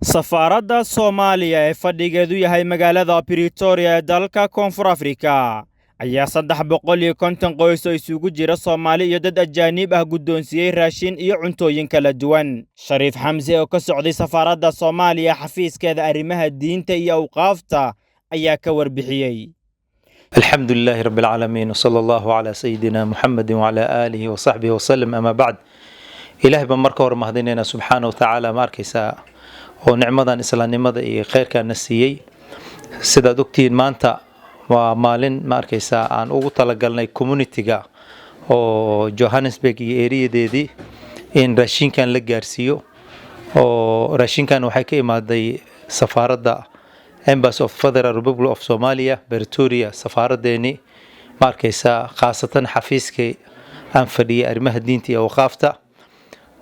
Safaaradda Soomaaliya ee fadhigeedu yahay magaalada Pretoria ee dalka Koonfur Afrika ayaa 350 qoys oo isugu jira Soomaali iyo dad ajaanib ah guddoonsiiyay raashin iyo cuntooyin kala duwan. Shariif Xamse oo ka socday safaaradda Soomaaliya xafiiskeeda arrimaha diinta iyo awqaafta ayaa ka warbixiyay. الحمد لله رب العالمين وصلى الله على سيدنا محمد وعلى آله وصحبه وسلم أما بعد إله بمركه ورمهديننا سبحانه وتعالى ماركيسا ونعمة إسلام نمضي خير كان نسيي سيدا دكتين مانتا ومالين ماركيسا عن أوغطة لقلنا كومونيتيغا وجوهانسبيغ إيري دي إن راشين كان لقارسيو وراشين كان وحيكي مادي سفارة Embassy of Federal Republic of Somalia Pretoria safaaraddeeni markaysa khaasatan xafiiskay aan fadhiyay arrimaha diinta iyo awqaafta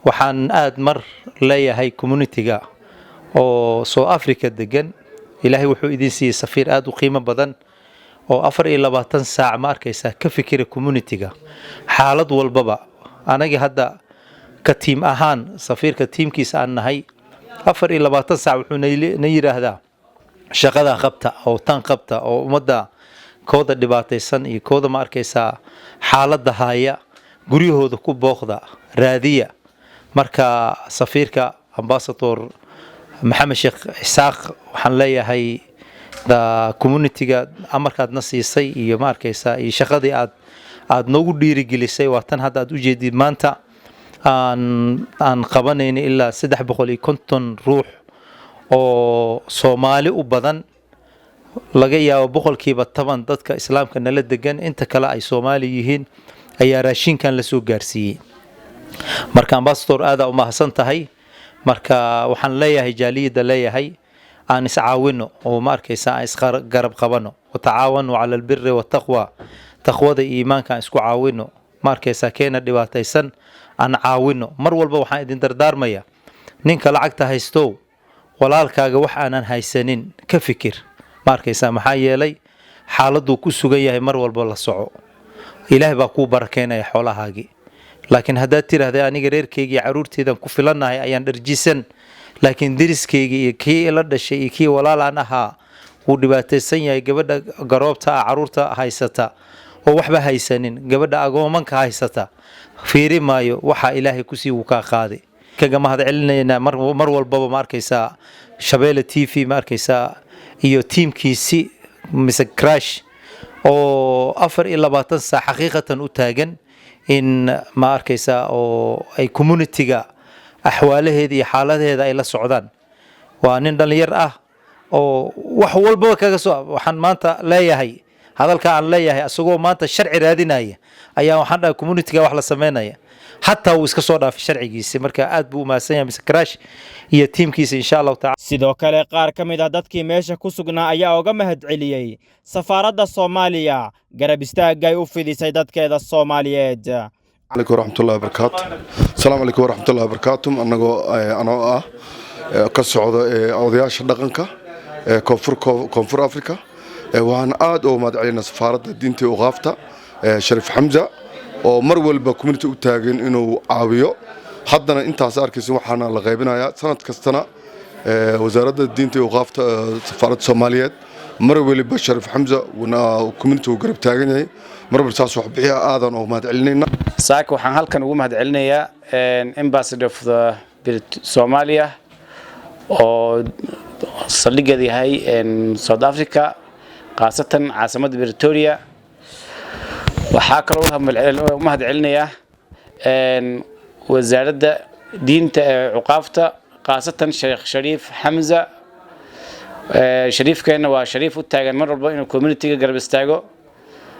waxaan aad mar leeyahay community-ga oo South Africa degan ilaahay wuxuu idin siiyay safiir aad u qiimo badan oo 24 saac markaysa ka fikira community-ga xaalad walbaba anaga hadda ka team ahaan safiirka teamkiisa aan nahay 24 saac wuxuu na yiraahdaa shaqada qabta oo tan qabta oo umada kooda dhibaataysan iyo kooda ma arkaysa xaaladda haya guriyahooda ku booqda raadiya marka safiirka ambassador Maxamed Sheekh Isaaq waxaan leeyahay da community-ga amarkaad na siisay iyo ma arkaysa iyo shaqadii aad noogu dhiirigelisay waa tan hadda aad u jeedid maanta aan qabanayna ilaa 350 ruux oo Soomaali u badan laga yaabo boqolkiiba 10 dadka islaamka nala degan inta kale ay Soomaali yihiin ayaa raashinkan la soo gaarsiiyay marka ambassador aad u mahadsan tahay marka waxaan leeyahay jaaliyada leeyahay aan iscaawino oo ma arkaysa aan isgarab qabano watacaawanu cala albirri wattaqwa taqwada iimaanka isku caawino ma arkaysa keena dhibaataysan aan caawino mar walba waxaan idin dardaarmaya ninka lacagta haysto walaalkaaga wax aanan haysanin ka fikir markaysa maxaa yeelay xaaladdu ku sugan yahay mar walba la soco ilaahay baa ku barakeynaya xoolahaagi laakiin hadaa tiraahday aniga reerkeyga iyo caruurteedan ku filanahay ayaan dharjisan laakiin diriskeyga iyo kii la dhashay iyo kii walaal aan ahaa uu dhibaataysan yahay gabadha garoobta caruurta haysata oo waxba haysanin gabadha agoomanka haysata fiiri maayo waxa ilaahay ku sii ka qaaday kaga mahad celinayna mar walba ma arkaysa Shabeelle TV ma arkaysa iyo teamkiisi Mr Crash oo 24 saac xaqiiqatan u taagan in ma arkaysa oo ay community-ga ahwaalaheeda iyo xaaladaheeda ay la socdaan waa nin dhalinyar ah oo wax walba kaga soo waxaan maanta leeyahay hadalka aan leeyahay asagoo maanta sharci raadinaya ayaa waxaan dhahay community-ga wax la sameynaya حتى ويسك صودا في شرعيسي marka aad buu maasanya Mr Crash iyo teamkiisa insha Allah ta'ala sidoo kale qaar kamid ah dadkii meesha ku sugnaa ayaa uga mahad celiyay safaaradda Soomaaliya garab istaagay u fidisay dadkeeda Soomaaliyeed عليكم ورحمة الله وبركاته السلام عليكم ورحمة الله وبركاته أنا كسعود أودياش دقنك كونفور أفريقيا وأنا آد وما علينا سفارة دينتي وغافتا شريف حمزة oo mar walba community u taagan inuu caawiyo haddana intaas arkaysan waxaana la qaybinayaa sanad kastana wasaaradda diinta iyo awqaafta safaaradda Soomaaliyeed mar walba Shariif Xamza wana community garab taagan yahay mar walba saas wax bixiya aadan oo mahad celinayna saak waxaan halkan ugu mahad celinayaa Embassy of the Somalia oo saldhigeedu yahay South Africa qaasatan caasimadda Pretoria waxaa kaloo mahad celinaya wasaaradda diinta ee awqaafta qaasatan Sheekh Shariif Xamza shariifkeena waa shariif u taagan mar walba inuu community-ga garab istaago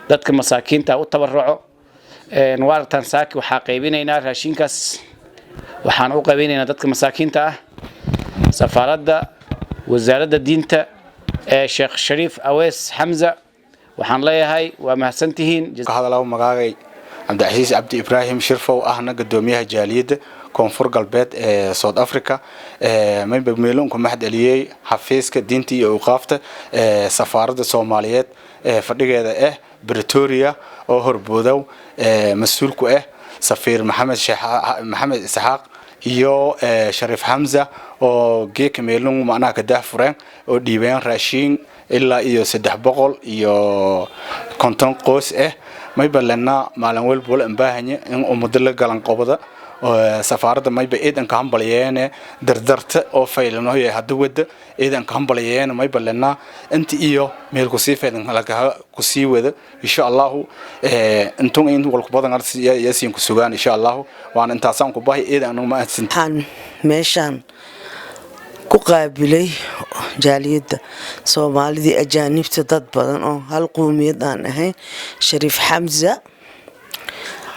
dadka masaakiinta u tabarruco waartan saaki waxaa qaybinaynaa raashinkaas waxaan u qaybinaynaa dadka masaakiinta ah safaaradda wasaaradda diinta ee Sheekh Shariif Awees Xamza waxaan leeyahay waa mahadsantihiin hadalada magaagay Cabdicasiis Cabdi Ibraahim Shirfow ahna gadoomiyaha jaaliyada Koonfur Galbeed ee South Africa mayba meelon ku mahad celiyay xafiiska diinta iyo awqaafta safaaradda Soomaaliyeed fadhigeeda Pretoria oo horboodow mas'uul ku safiir Maxamed Isaaq iyo Sharif Hamza oo geek meelun macnaha ka daafureen oo dhiibeen raashin ilaa iyo 300 iyo konton qoys mayba lana maalin walba wala baahanya in umada la galan qobada safaaradda mayba eedan ka hambalyeene dardarta oo faylano yahay hadda wada eedan ka hambalyeene mayba lana inta iyo meel ku sii faydan laga ku sii wada insha Allah intuu in walku badan yaasiin ku sugaan insha Allah waan intaasaan ku baahi eedan ma adsan meeshan ku qaabilay jaaliyada Soomaalida ajaanibta dad badan oo hal qoomiyad aan ahayn Sharif Hamza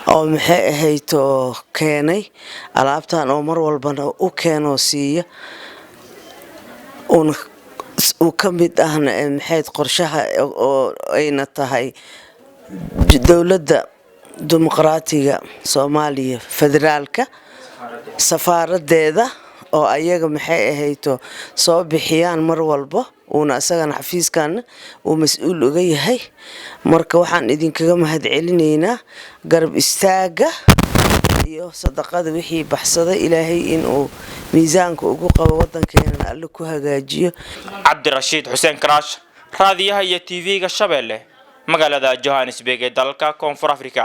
oo maxay ahayd oo keenay alaabtan oo mar walbana u keeno siiya oo kamid ahna maxay qorshaha oo ayna tahay dawladda dimuqraadiga Soomaaliya federaalka safaaradeeda oo ayaga maxay ahayd soo bixiyaan mar walba una asagana xafiiskan uu mas'uul uga yahay marka waxaan idinkaga mahadcelinaynaa garab istaaga iyo sadaqada wixii baxsada ilaahay in uu miisaanka ugu qabo wadankeena alla ku hagaajiyo Cabdirashiid Xuseen Karaash raadiyaha iyo TV-ga Shabeelle magaalada Johannesburg ee dalka Koonfur Afrika